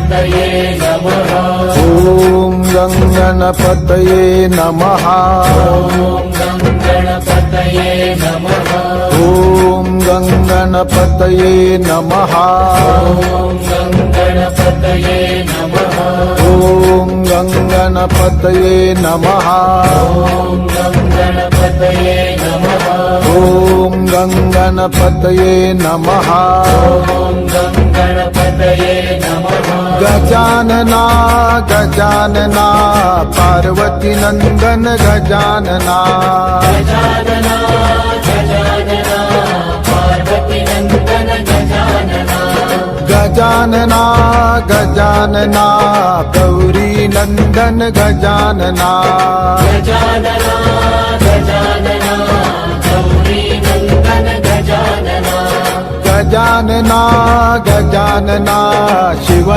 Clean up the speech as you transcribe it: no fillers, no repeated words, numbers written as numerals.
ॐ गं गणपतये नमः। ॐ गं गणपतये नमः। ॐ गं गणपतये नमः। ॐ गं गणपतये नमः। गजानना गजानना पार्वती नंदन गजानना। गजानना गजानना गौरी नंदन गजानना। गजानना गजानना शिवन